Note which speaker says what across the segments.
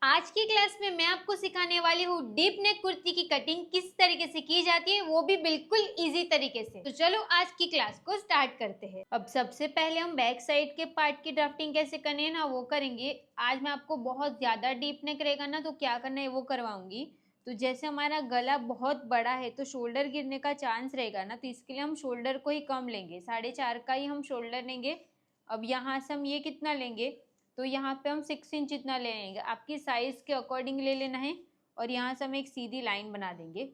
Speaker 1: आज की क्लास में मैं आपको सिखाने वाली हूँ डीप नेक कुर्ती की कटिंग किस तरीके से की जाती है, वो भी बिल्कुल इजी तरीके से। तो चलो आज की क्लास को स्टार्ट करते हैं। अब सबसे पहले हम बैक साइड के पार्ट की ड्राफ्टिंग कैसे करनी है ना वो करेंगे। आज मैं आपको बहुत ज्यादा डीप नेक रहेगा ना तो क्या करना है वो करवाऊंगी। तो जैसे हमारा गला बहुत बड़ा है तो शोल्डर गिरने का चांस रहेगा ना, तो इसके लिए हम शोल्डर को ही कम लेंगे, 4.5 का ही हम शोल्डर लेंगे। अब यहाँ से हम ये कितना लेंगे, तो यहाँ पे हम 6 इंच इतना ले लेंगे, आपकी साइज के अकॉर्डिंग ले लेना है। और यहाँ से हम एक सीधी लाइन बना देंगे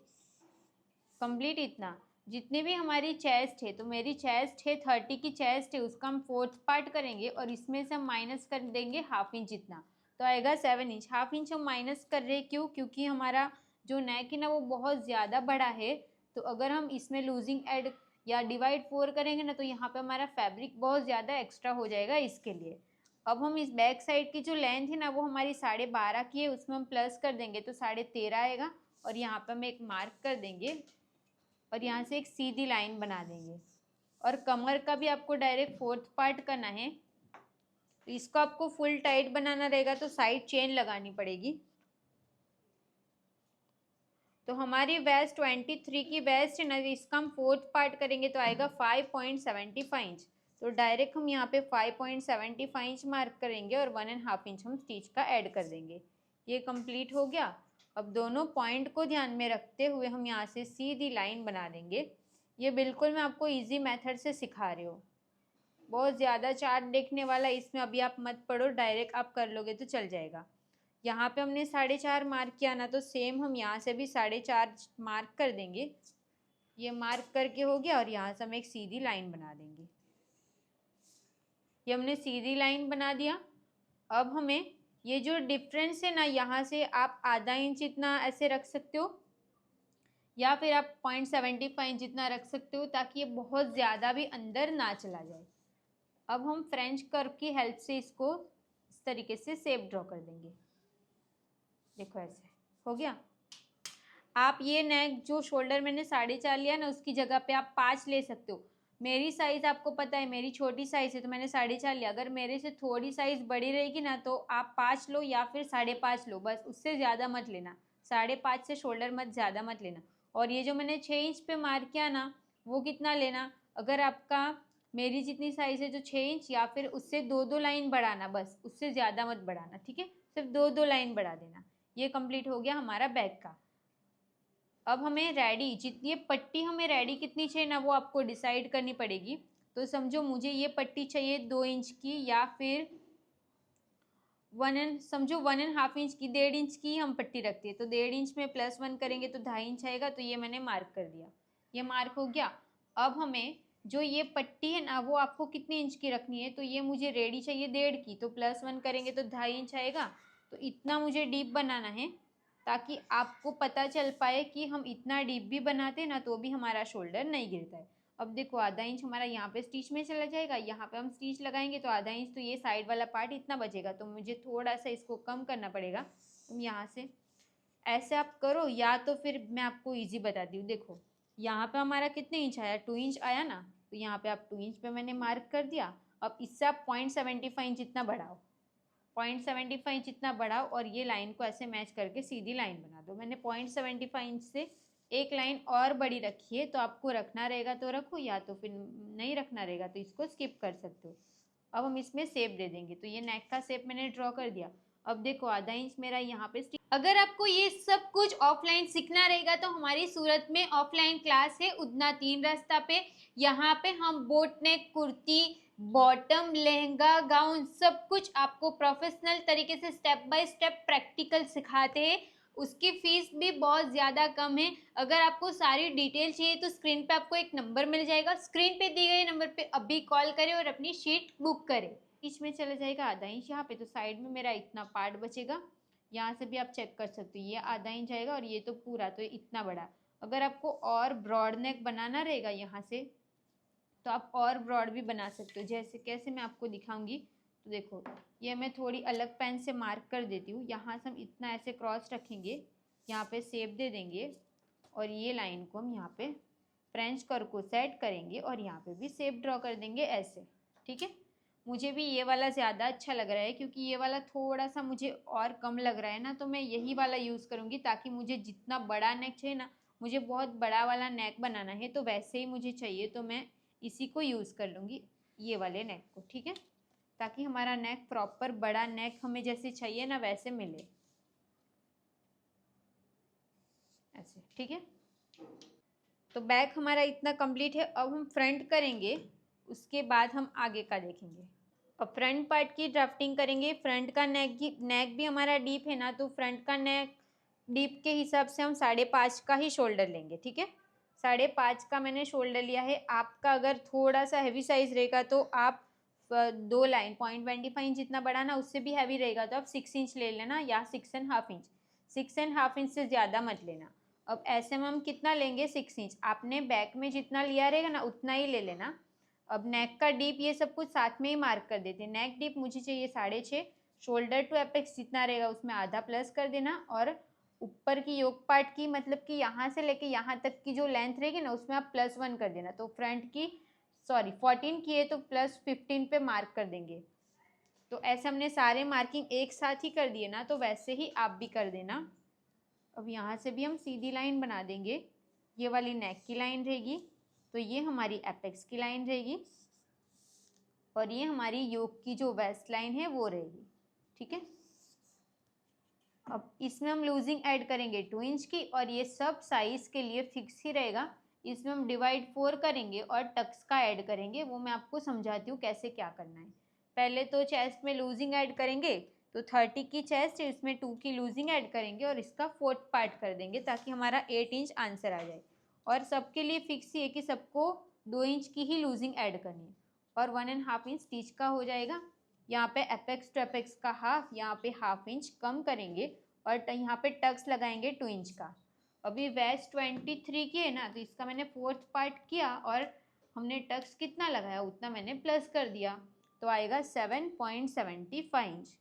Speaker 1: कंप्लीट इतना। जितने भी हमारी चेस्ट है, तो मेरी चेस्ट है 30 की चेस्ट है, उसका हम 4th पार्ट करेंगे और इसमें से हम माइनस कर देंगे ½ इंच इतना, तो आएगा 7 इंच। ½ इंच हम माइनस कर रहे हैं क्यों, क्योंकि हमारा जो नेक है ना वो बहुत ज़्यादा बड़ा है। तो अगर हम इसमें लूजिंग ऐड या डिवाइड 4 करेंगे ना तो यहाँ पे हमारा फैब्रिक बहुत ज़्यादा एक्स्ट्रा हो जाएगा, इसके लिए। अब हम इस बैक साइड की जो लेंथ है ना वो हमारी 12.5 की है, उसमें हम प्लस कर देंगे तो 13.5 आएगा। और यहाँ पे हम एक मार्क कर देंगे और यहाँ से एक सीधी लाइन बना देंगे। और कमर का भी आपको डायरेक्ट 4th पार्ट करना है, तो इसको आपको फुल टाइट बनाना रहेगा तो साइड चेन लगानी पड़ेगी। तो हमारी वेस्ट 23 की वेस्ट है ना, इसका हम 4th पार्ट करेंगे तो आएगा 5.75 इंच। तो डायरेक्ट हम यहाँ पे 5.75 इंच मार्क करेंगे और 1.5 इंच हम स्टिच का ऐड कर देंगे। ये कंप्लीट हो गया। अब दोनों पॉइंट को ध्यान में रखते हुए हम यहाँ से सीधी लाइन बना देंगे। ये बिल्कुल मैं आपको इजी मेथड से सिखा रही हूँ, बहुत ज़्यादा चार्ट देखने वाला इसमें अभी आप मत पढ़ो, डायरेक्ट आप कर लोगे तो चल जाएगा। यहाँ पे हमने 4.5 मार्क किया ना, तो सेम हम यहाँ से भी 4.5 मार्क कर देंगे। ये मार्क करके हो गया और यहाँ से हम एक सीधी लाइन बना देंगे। ये हमने सीधी लाइन बना दिया। अब हमें ये जो डिफरेंस है ना, यहाँ से आप ½ इंच इतना ऐसे रख सकते हो या फिर आप 0.75 इंच जितना रख सकते हो, ताकि ये बहुत ज़्यादा भी अंदर ना चला जाए। अब हम फ्रेंच कर्व की हेल्प से इसको इस तरीके से शेप ड्रॉ कर देंगे। देखो ऐसे हो गया। आप ये नेक जो शोल्डर मैंने 4.5 लिया ना, उसकी जगह पे आप 5 ले सकते हो। मेरी साइज़ आपको पता है, मेरी छोटी साइज़ है तो मैंने 4.5 लिया। अगर मेरे से थोड़ी साइज़ बड़ी रहेगी ना तो आप 5 लो या फिर 5.5 लो, बस उससे ज़्यादा मत लेना। 5.5 से शोल्डर मत ज़्यादा मत लेना। और ये जो मैंने 6 इंच पे मार्क किया ना, वो कितना लेना, अगर आपका मेरी जितनी साइज़ है जो 6 इंच, या फिर उससे 2 लाइन बढ़ाना, बस उससे ज़्यादा मत बढ़ाना, ठीक है। सिर्फ 2 लाइन बढ़ा देना। ये कंप्लीट हो गया हमारा बैक का। अब हमें रेडी जितनी पट्टी हमें रेडी कितनी चाहिए ना वो आपको डिसाइड करनी पड़ेगी। तो समझो मुझे ये पट्टी चाहिए 2 इंच की, या फिर समझो 1.5 इंच की, 1.5 इंच की हम पट्टी रखते हैं तो 1.5 इंच में +1 करेंगे तो 2.5 इंच आएगा। तो ये मैंने मार्क कर दिया, ये मार्क हो गया। अब हमें जो ये पट्टी है ना वो आपको कितने इंच की रखनी है, तो ये मुझे रेडी चाहिए 1.5 की, तो +1 करेंगे तो 2.5 इंच आएगा। तो इतना मुझे डीप बनाना है ताकि आपको पता चल पाए कि हम इतना डीप भी बनाते हैं ना तो भी हमारा शोल्डर नहीं गिरता है। अब देखो ½ इंच हमारा यहाँ पे स्टिच में चला जाएगा, यहाँ पे हम स्टिच लगाएंगे तो ½ इंच, तो ये साइड वाला पार्ट इतना बचेगा, तो मुझे थोड़ा सा इसको कम करना पड़ेगा। तुम यहाँ से ऐसे आप करो, या तो फिर मैं आपको ईजी बताती हूँ। देखो यहाँ पे हमारा कितने इंच आया, 2 इंच आया ना, तो यहाँ पे आप 2 इंच पे मैंने मार्क कर दिया। अब इससे आप 0.75 इंच इतना बढ़ाओ, 0.75 इंच इतना बढ़ाओ और ये लाइन को ऐसे मैच करके सीधी लाइन बना दो। मैंने 0.75 इंच से एक लाइन और बड़ी रखी है, तो आपको रखना रहेगा तो रखो, या तो फिर नहीं रखना रहेगा तो इसको स्किप कर सकते हो। अब हम इसमें शेप दे देंगे, तो ये नेक का शेप मैंने ड्रॉ कर दिया। अब देखो ½ इंच मेरा यहाँ पे अगर आपको ये सब कुछ ऑफलाइन सीखना रहेगा तो हमारी सूरत में ऑफलाइन क्लास है उधना 3 रास्ता पे। यहाँ पे हम बोट नेक कुर्ती, बॉटम, लहंगा, गाउन सब कुछ आपको प्रोफेशनल तरीके से स्टेप बाय स्टेप प्रैक्टिकल सिखाते हैं। उसकी फीस भी बहुत ज़्यादा कम है। अगर आपको सारी डिटेल चाहिए तो स्क्रीन पे आपको एक नंबर मिल जाएगा, स्क्रीन पे दी गई नंबर पे अभी कॉल करें और अपनी शीट बुक करें। बीच में चला जाएगा ½ इंच यहाँ पे, तो साइड में मेरा इतना पार्ट बचेगा। यहाँ से भी आप चेक कर सकते हो, ये ½ इंच आएगा और ये तो पूरा, तो इतना बड़ा। अगर आपको और ब्रॉड नेक बनाना रहेगा यहाँ से तो आप और ब्रॉड भी बना सकते हो, जैसे कैसे मैं आपको दिखाऊंगी। तो देखो ये मैं थोड़ी अलग पेन से मार्क कर देती हूँ। यहाँ से हम इतना ऐसे क्रॉस रखेंगे, यहाँ पे शेप दे देंगे और ये लाइन को हम यहाँ पे फ्रेंच कर्व को सेट करेंगे और यहाँ पे भी शेप ड्रॉ कर देंगे ऐसे, ठीक है। मुझे भी ये वाला ज़्यादा अच्छा लग रहा है, क्योंकि ये वाला थोड़ा सा मुझे और कम लग रहा है ना, तो मैं यही वाला यूज़ करूँगी, ताकि मुझे जितना बड़ा नेक चाहिए ना, मुझे बहुत बड़ा वाला नेक बनाना है तो वैसे ही मुझे चाहिए, तो मैं इसी को यूज़ कर लूँगी, ये वाले नेक को, ठीक है, ताकि हमारा नेक प्रॉपर बड़ा नेक हमें जैसे चाहिए ना वैसे मिले, ऐसे, ठीक है। तो बैक हमारा इतना कंप्लीट है। अब हम फ्रंट करेंगे, उसके बाद हम आगे का देखेंगे। अब फ्रंट पार्ट की ड्राफ्टिंग करेंगे। फ्रंट का नेक भी हमारा डीप है ना, तो फ्रंट का नेक डीप के हिसाब से हम 5.5 का ही शोल्डर लेंगे, ठीक है। 5.5 का मैंने शोल्डर लिया है। आपका अगर थोड़ा सा हैवी साइज रहेगा तो आप 2 लाइन 0.25 इंच जितना बड़ा ना, उससे भी हैवी रहेगा तो आप 6 इंच ले लेना, या 6.5 इंच। 6.5 इंच से ज़्यादा मत लेना। अब ऐसे में हम कितना लेंगे, 6 इंच। आपने बैक में जितना लिया रहेगा ना उतना ही ले लेना। अब नेक का डीप ये सब कुछ साथ में ही मार्क कर देते हैं। नेक डीप मुझे चाहिए 6.5, शोल्डर टू एपेक्स जितना रहेगा उसमें आधा प्लस कर देना, और ऊपर की योक पार्ट की मतलब कि यहाँ से लेके यहाँ तक की जो लेंथ रहेगी ना उसमें आप +1 कर देना। तो फ्रंट की 14 की है तो +15 पे मार्क कर देंगे। तो ऐसे हमने सारे मार्किंग एक साथ ही कर दिए ना, तो वैसे ही आप भी कर देना। अब यहाँ से भी हम सीधी लाइन बना देंगे। ये वाली नेक की लाइन रहेगी, तो ये हमारी एपेक्स की लाइन रहेगी, और ये हमारी योक की जो वेस्ट लाइन है वो रहेगी, ठीक है। अब इसमें हम लूजिंग ऐड करेंगे 2 इंच की, और ये सब साइज के लिए फिक्स ही रहेगा। इसमें हम डिवाइड 4 करेंगे और टक्स का ऐड करेंगे, वो मैं आपको समझाती हूँ कैसे क्या करना है। पहले तो चेस्ट में लूजिंग ऐड करेंगे, तो 30 की चेस्ट है, इसमें 2 की लूजिंग ऐड करेंगे और इसका 4th पार्ट कर देंगे, ताकि हमारा 8 इंच आंसर आ जाए। और सबके लिए फिक्स ही है कि सबको 2 इंच की ही लूजिंग ऐड करनी है, और 1.5 इंच स्टिच का हो जाएगा। यहाँ पे एपेक्स टू एपेक्स का हाफ, यहाँ पे 1/2 इंच कम करेंगे, और यहाँ पे टक्स लगाएंगे 2 इंच का। अभी वेस्ट 23 की है ना, तो इसका मैंने 4th पार्ट किया, और हमने टक्स कितना लगाया उतना मैंने प्लस कर दिया, तो आएगा 7.75 इंच।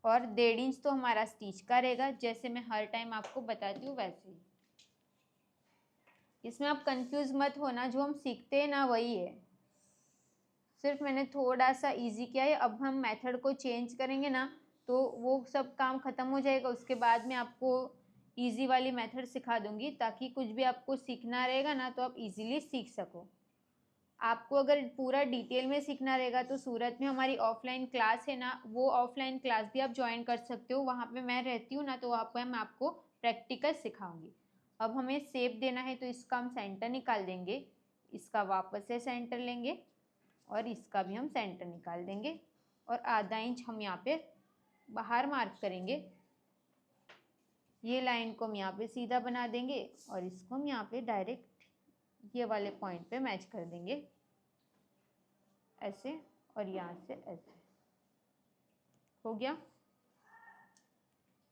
Speaker 1: और 1.5 इंच तो हमारा स्टिच का रहेगा, जैसे मैं हर टाइम आपको बताती हूँ वैसे ही। इसमें आप कंफ्यूज मत होना, जो हम सीखते हैं ना वही है, सिर्फ मैंने थोड़ा सा इजी किया है। अब हम मेथड को चेंज करेंगे ना, तो वो सब काम ख़त्म हो जाएगा। उसके बाद में आपको इजी वाली मेथड सिखा दूंगी, ताकि कुछ भी आपको सीखना रहेगा ना तो आप इजीली सीख सको। आपको अगर पूरा डिटेल में सीखना रहेगा तो सूरत में हमारी ऑफलाइन क्लास है ना, वो ऑफलाइन क्लास भी आप ज्वाइन कर सकते हो। वहाँ पे मैं रहती हूँ ना, तो वहाँ पर मैं आपको प्रैक्टिकल सिखाऊंगी। अब हमें शेप देना है, तो इसका हम सेंटर निकाल देंगे, इसका वापस से सेंटर लेंगे, और इसका भी हम सेंटर निकाल देंगे, और आधा इंच हम यहाँ पे बाहर मार्क करेंगे। ये लाइन को हम यहाँ पे सीधा बना देंगे, और इसको हम यहाँ पे डायरेक्ट ये वाले पॉइंट पे मैच कर देंगे, ऐसे, और यहाँ से ऐसे हो गया।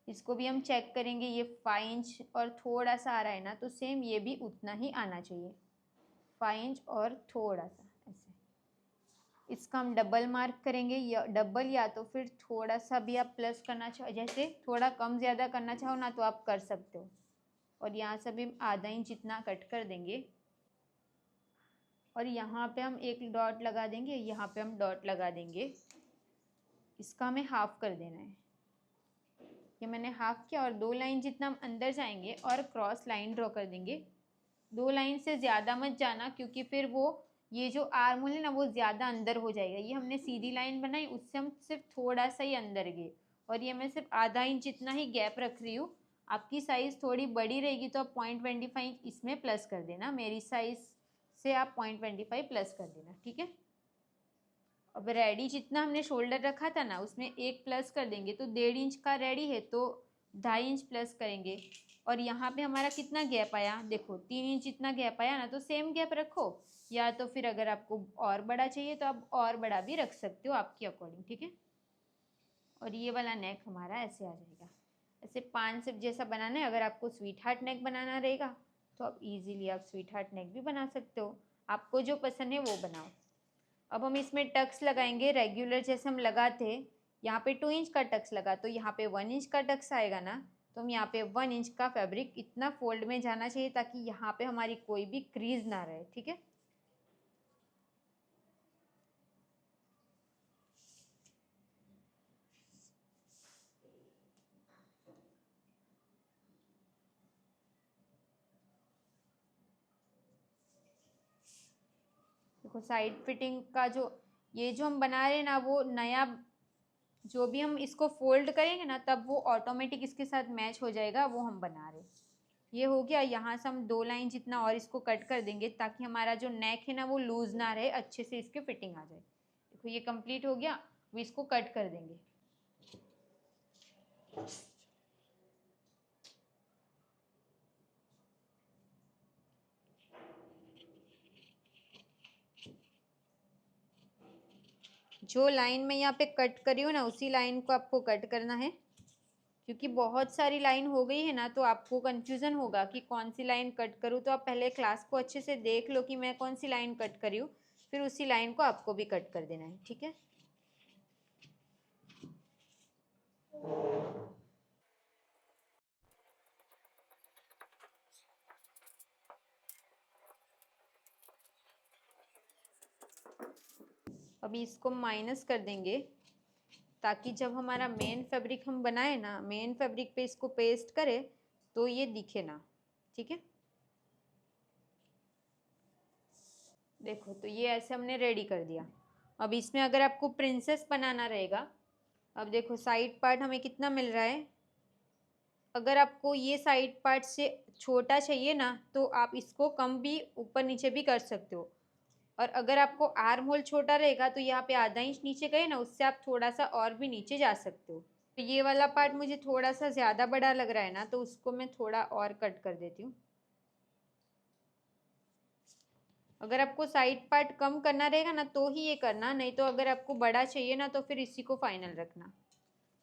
Speaker 1: इसको भी हम चेक करेंगे, ये 5 इंच और थोड़ा सा आ रहा है ना, तो सेम ये भी उतना ही आना चाहिए, 5 इंच और थोड़ा सा ऐसे। इसका हम डबल मार्क करेंगे, या डबल, या तो फिर थोड़ा सा भी आप प्लस करना चाहो, जैसे थोड़ा कम ज़्यादा करना चाहो ना तो आप कर सकते हो। और यहाँ से भी आधा इंच जितना कट कर देंगे, और यहाँ पे हम एक डॉट लगा देंगे, यहाँ पे हम डॉट लगा देंगे। इसका हमें हाफ कर देना है, ये मैंने हाफ किया, और 2 लाइन जितना हम अंदर जाएंगे और क्रॉस लाइन ड्रॉ कर देंगे। 2 लाइन से ज़्यादा मत जाना, क्योंकि फिर वो ये जो आर्म होल है ना वो ज़्यादा अंदर हो जाएगा। ये हमने सीधी लाइन बनाई, उससे हम सिर्फ थोड़ा सा ही अंदर गए, और ये मैं सिर्फ आधा इंच जितना ही गैप रख रही हूँ। आपकी साइज़ थोड़ी बड़ी रहेगी तो आप 0.25 इसमें प्लस कर देना, मेरी साइज़ से आप 0.25 प्लस कर देना, ठीक है। अब रेडी जितना हमने शोल्डर रखा था ना उसमें 1 प्लस कर देंगे, तो 1.5 इंच का रेडी है तो 2.5 इंच प्लस करेंगे। और यहाँ पे हमारा कितना गैप आया, देखो 3 इंच जितना गैप आया ना, तो सेम गैप रखो, या तो फिर अगर आपको और बड़ा चाहिए तो आप और बड़ा भी रख सकते हो आपके अकॉर्डिंग, ठीक है। और ये वाला नेक हमारा ऐसे आ जाएगा। ऐसे 5 सिप जैसा बनाना है। अगर आपको स्वीट हार्ट नेक बनाना रहेगा तो आप इजीली आप स्वीट हार्ट नेक भी बना सकते हो, आपको जो पसंद है वो बनाओ। अब हम इसमें टक्स लगाएंगे रेगुलर जैसे हम लगाते, यहाँ पे 2 इंच का टक्स लगा तो यहाँ पे 1 इंच का टक्स आएगा ना, तो हम यहाँ पे 1 इंच का फैब्रिक इतना फोल्ड में जाना चाहिए ताकि यहाँ पे हमारी कोई भी क्रीज ना रहे, ठीक है। देखो साइड फिटिंग का जो ये जो हम बना रहे हैं ना, वो नया जो भी हम इसको फोल्ड करेंगे ना तब वो ऑटोमेटिक इसके साथ मैच हो जाएगा, वो हम बना रहे हैं। ये हो गया। यहाँ से हम 2 लाइन जितना और इसको कट कर देंगे ताकि हमारा जो नेक है ना वो लूज ना रहे, अच्छे से इसके फिटिंग आ जाए। देखो ये कंप्लीट हो गया, वो इसको कट कर देंगे। जो लाइन में यहाँ पे कट करी हूँ ना उसी लाइन को आपको कट करना है, क्योंकि बहुत सारी लाइन हो गई है ना तो आपको कंफ्यूजन होगा कि कौन सी लाइन कट करूँ। तो आप पहले क्लास को अच्छे से देख लो कि मैं कौन सी लाइन कट करी हूँ, फिर उसी लाइन को आपको भी कट कर देना है, ठीक है। अभी इसको माइनस कर देंगे ताकि जब हमारा मेन फैब्रिक हम बनाए ना, मेन फैब्रिक पे इसको पेस्ट करें तो ये दिखे ना, ठीक है। देखो तो ये ऐसे हमने रेडी कर दिया। अब इसमें अगर आपको प्रिंसेस बनाना रहेगा, अब देखो साइड पार्ट हमें कितना मिल रहा है। अगर आपको ये साइड पार्ट से छोटा चाहिए ना तो आप इसको कम भी ऊपर नीचे भी कर सकते हो। और अगर आपको आर्म होल छोटा रहेगा तो यहाँ पे आधा इंच नीचे गए ना, उससे आप थोड़ा सा और भी नीचे जा सकते हो। तो ये वाला पार्ट मुझे थोड़ा सा ज़्यादा बड़ा लग रहा है ना, तो उसको मैं थोड़ा और कट कर देती हूँ। अगर आपको साइड पार्ट कम करना रहेगा ना तो ही ये करना, नहीं तो अगर आपको बड़ा चाहिए ना तो फिर इसी को फाइनल रखना।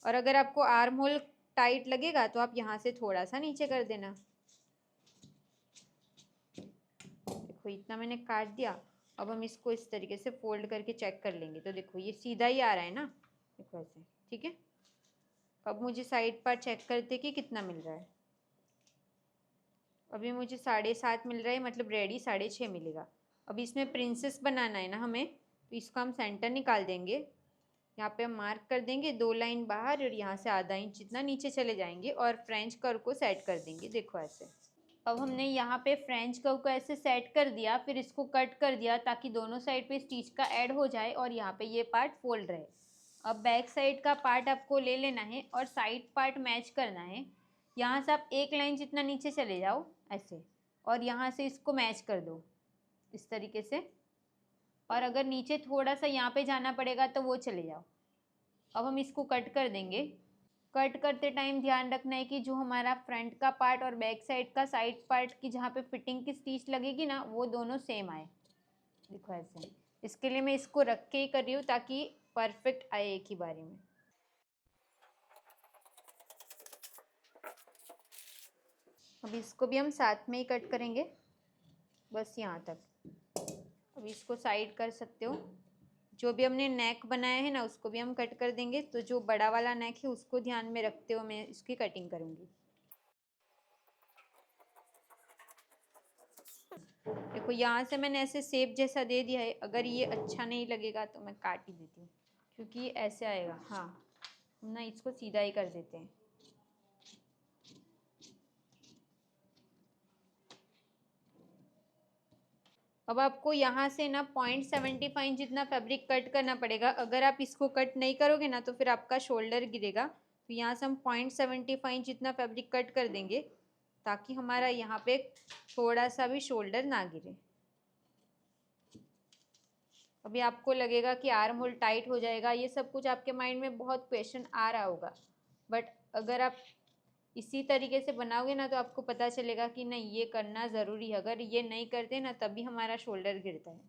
Speaker 1: और अगर आपको आर्म होल टाइट लगेगा तो आप यहाँ से थोड़ा सा नीचे कर देना। देखो इतना मैंने काट दिया। अब हम इसको इस तरीके से फोल्ड करके चेक कर लेंगे। तो देखो ये सीधा ही आ रहा है ना, देखो ऐसे, ठीक है। अब मुझे साइड पार्ट चेक करते कि कितना मिल रहा है। अभी मुझे 7.5 मिल रहा है, मतलब रेडी 6.5 मिलेगा। अब इसमें प्रिंसेस बनाना है ना हमें, तो इसको हम सेंटर निकाल देंगे। यहाँ पे हम मार्क कर देंगे 2 लाइन बाहर और यहाँ से आधा इंच जितना नीचे चले जाएंगे और फ्रेंच कर्व को सेट कर देंगे। देखो ऐसे। अब हमने यहाँ पे फ्रेंच कर्व को ऐसे सेट कर दिया, फिर इसको कट कर दिया ताकि दोनों साइड पे स्टिच का ऐड हो जाए और यहाँ पे ये पार्ट फोल्ड रहे। अब बैक साइड का पार्ट आपको ले लेना है और साइड पार्ट मैच करना है। यहाँ से आप 1 लाइन जितना नीचे चले जाओ ऐसे, और यहाँ से इसको मैच कर दो इस तरीके से। और अगर नीचे थोड़ा सा यहाँ पे जाना पड़ेगा तो वो चले जाओ। अब हम इसको कट कर देंगे। कट करते टाइम ध्यान रखना है कि जो हमारा फ्रंट का पार्ट और बैक साइड का साइड पार्ट की जहाँ पे फिटिंग की स्टिच लगेगी ना वो दोनों सेम आए। देखो ऐसे। इसके लिए मैं इसको रख के ही कर रही हूँ ताकि परफेक्ट आए एक ही बारी में। अब इसको भी हम साथ में ही कट करेंगे, बस यहाँ तक। अब इसको साइड कर सकते हो। जो भी हमने नेक बनाया है ना उसको भी हम कट कर देंगे। तो जो बड़ा वाला नेक है उसको ध्यान में रखते हुए मैं इसकी कटिंग करूँगी। देखो यहाँ से मैंने ऐसे शेप जैसा दे दिया है। अगर ये अच्छा नहीं लगेगा तो मैं काट ही देती हूँ, क्योंकि ये ऐसे आएगा। हाँ हम ना इसको सीधा ही कर देते हैं। अब आपको यहाँ से ना 0.75 जितना फैब्रिक कट करना पड़ेगा। अगर आप इसको कट नहीं करोगे ना तो फिर आपका शोल्डर गिरेगा। तो यहाँ से हम 0.75 जितना फैब्रिक कट कर देंगे ताकि हमारा यहाँ पे थोड़ा सा भी शोल्डर ना गिरे। अभी आपको लगेगा कि आर्म होल टाइट हो जाएगा, ये सब कुछ आपके माइंड में बहुत क्वेश्चन आ रहा होगा, बट अगर आप इसी तरीके से बनाओगे ना तो आपको पता चलेगा कि नहीं ये करना ज़रूरी है। अगर ये नहीं करते ना तभी हमारा शोल्डर गिरता है।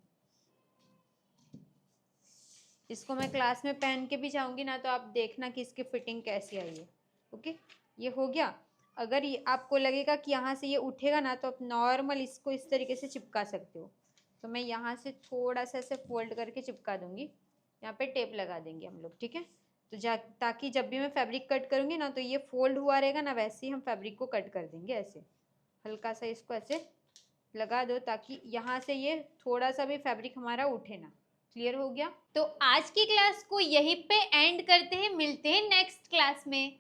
Speaker 1: इसको मैं क्लास में पहन के भी जाऊंगी ना तो आप देखना कि इसकी फिटिंग कैसी आई है। ओके, ये हो गया। अगर ये आपको लगेगा कि यहाँ से ये उठेगा ना तो आप नॉर्मल इसको इस तरीके से चिपका सकते हो। तो मैं यहाँ से थोड़ा सा ऐसे फोल्ड करके चिपका दूंगी। यहाँ पे टेप लगा देंगे हम लोग, ठीक है। तो ताकि जब भी मैं फैब्रिक कट करूँगी ना तो ये फोल्ड हुआ रहेगा ना, वैसे ही हम फैब्रिक को कट कर देंगे। ऐसे हल्का सा इसको ऐसे लगा दो ताकि यहाँ से ये थोड़ा सा भी फैब्रिक हमारा उठे ना। क्लियर हो गया। तो आज की क्लास को यहीं पे एंड करते हैं, मिलते हैं नेक्स्ट क्लास में।